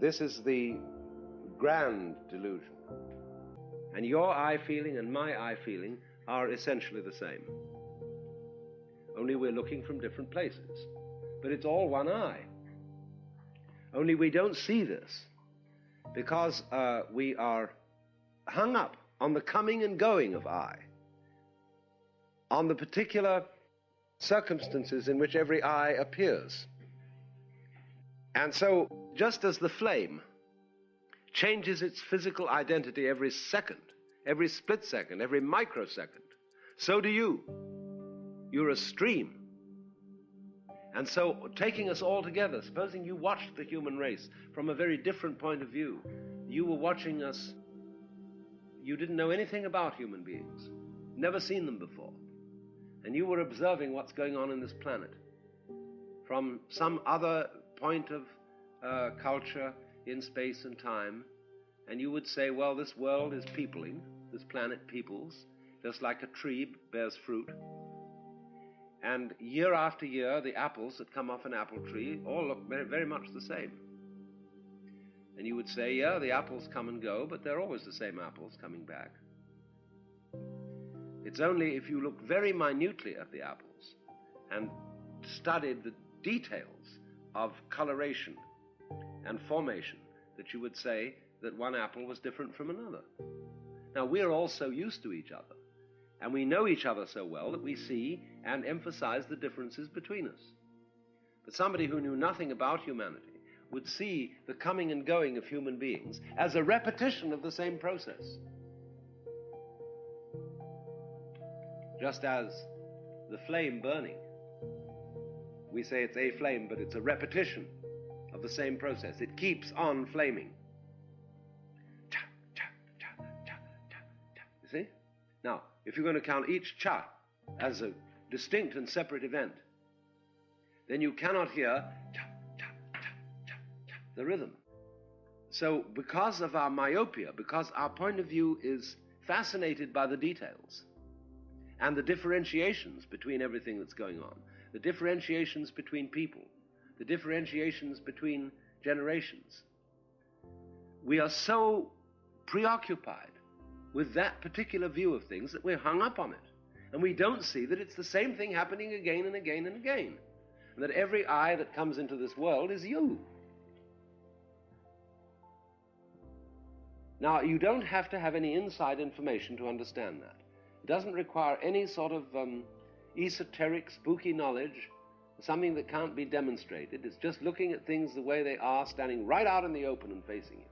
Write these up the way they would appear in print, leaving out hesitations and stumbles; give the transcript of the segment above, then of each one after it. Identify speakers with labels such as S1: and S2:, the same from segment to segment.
S1: This is the grand delusion. And your I feeling and my I feeling are essentially the same. Only we're looking from different places. But it's all one I. Only we don't see this because we are hung up on the coming and going of I, on the particular circumstances in which every I appears. And so, just as the flame changes its physical identity every second, every split second, every microsecond, so do you. You're a stream. And so, taking us all together, supposing you watched the human race from a very different point of view, you were watching us, you didn't know anything about human beings, never seen them before, and you were observing what's going on in this planet from some other point of culture in space and time, and you would say, well, this world is peopling, this planet peoples, just like a tree bears fruit. And year after year, the apples that come off an apple tree all look very, very much the same. And you would say, yeah, the apples come and go, but they're always the same apples coming back. It's only if you look very minutely at the apples and studied the details of coloration and formation that you would say that one apple was different from another. Now, we're all so used to each other, and we know each other so well that we see and emphasize the differences between us. But somebody who knew nothing about humanity would see the coming and going of human beings as a repetition of the same process. Just as the flame burning, we say it's a flame, but it's a repetition of the same process. It keeps on flaming. You see? Now, if you're going to count each cha as a distinct and separate event, then you cannot hear the rhythm. So because of our myopia, because our point of view is fascinated by the details and the differentiations between everything that's going on, the differentiations between people, the differentiations between generations, we are so preoccupied with that particular view of things that we're hung up on it. And we don't see that it's the same thing happening again and again and again. And that every I that comes into this world is you. Now, you don't have to have any inside information to understand that. It doesn't require any sort of esoteric, spooky knowledge, something that can't be demonstrated. It's just looking at things the way they are, standing right out in the open and facing you.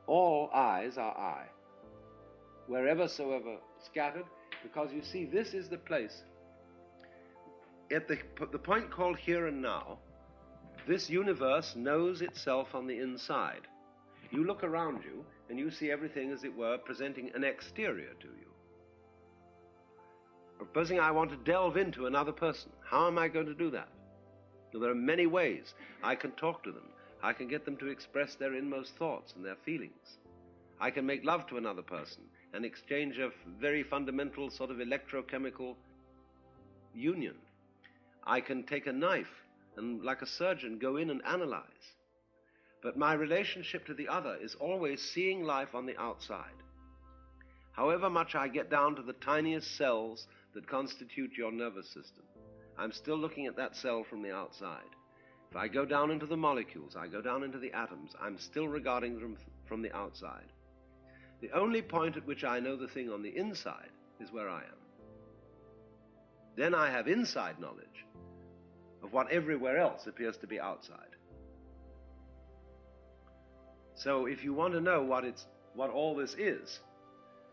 S1: All eyes are I, whereversoever scattered, because you see, this is the place. At the point called here and now, this universe knows itself on the inside. You look around you, and you see everything, as it were, presenting an exterior to you. Supposing I want to delve into another person, how am I going to do that? Well, there are many ways. I can talk to them. I can get them to express their inmost thoughts and their feelings. I can make love to another person and exchange a very fundamental sort of electrochemical union. I can take a knife and, like a surgeon, go in and analyze. But my relationship to the other is always seeing life on the outside. However much I get down to the tiniest cells that constitute your nervous system, I'm still looking at that cell from the outside. If I go down into the molecules, I go down into the atoms, I'm still regarding them from the outside. The only point at which I know the thing on the inside is where I am. Then I have inside knowledge of what everywhere else appears to be outside. So if you want to know what all this is,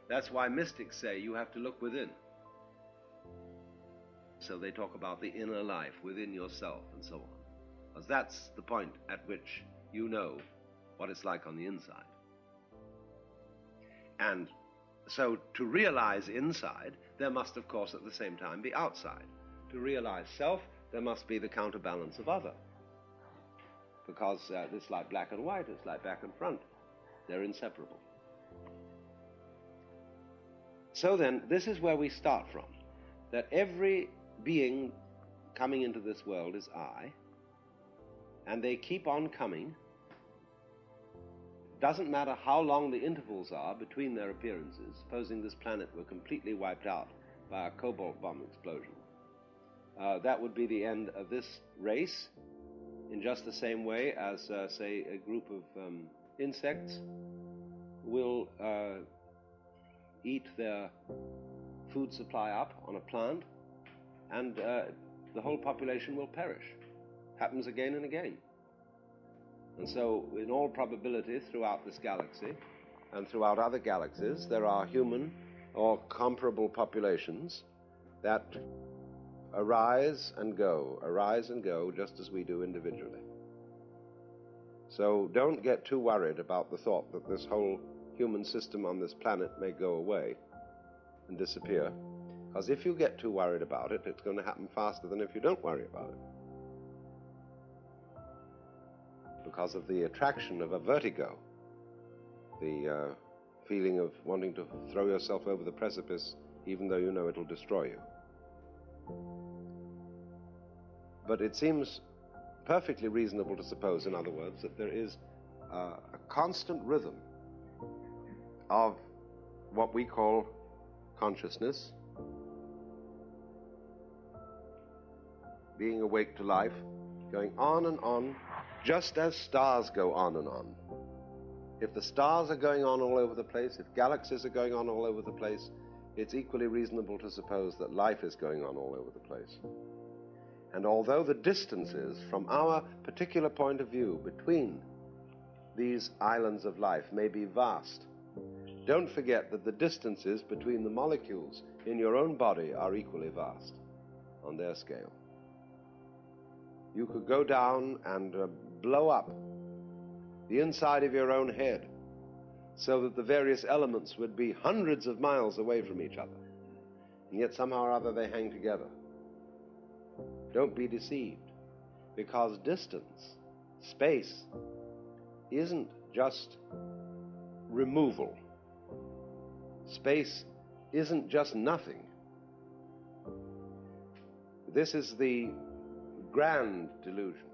S1: that's why mystics say you have to look within. So they talk about the inner life within yourself and so on. Because that's the point at which you know what it's like on the inside. And so to realize inside, there must, of course, at the same time be outside. To realize self, there must be the counterbalance of other. Because it's like black and white, it's like back and front. They're inseparable. So then, this is where we start from. That every being coming into this world is I. and they keep on coming. Doesn't matter how long the intervals are between their appearances, supposing this planet were completely wiped out by a cobalt bomb explosion. That would be the end of this race, in just the same way as, say, a group of insects will eat their food supply up on a plant, and the whole population will perish. Happens again and again. And so, in all probability, throughout this galaxy and throughout other galaxies, there are human or comparable populations that arise and go, just as we do individually. So don't get too worried about the thought that this whole human system on this planet may go away and disappear, because if you get too worried about it, it's going to happen faster than if you don't worry about it. Because of the attraction of a vertigo, the feeling of wanting to throw yourself over the precipice even though you know it'll destroy you. But it seems perfectly reasonable to suppose, in other words, that there is a constant rhythm of what we call consciousness, being awake to life, going on and on, just as stars go on and on. If the stars are going on all over the place, if galaxies are going on all over the place, it's equally reasonable to suppose that life is going on all over the place. And although the distances from our particular point of view between these islands of life may be vast, don't forget that the distances between the molecules in your own body are equally vast on their scale. You could go down and blow up the inside of your own head so that the various elements would be hundreds of miles away from each other, and yet somehow or other they hang together. Don't be deceived, because distance, space, isn't just removal. Space isn't just nothing. This is the grand delusion.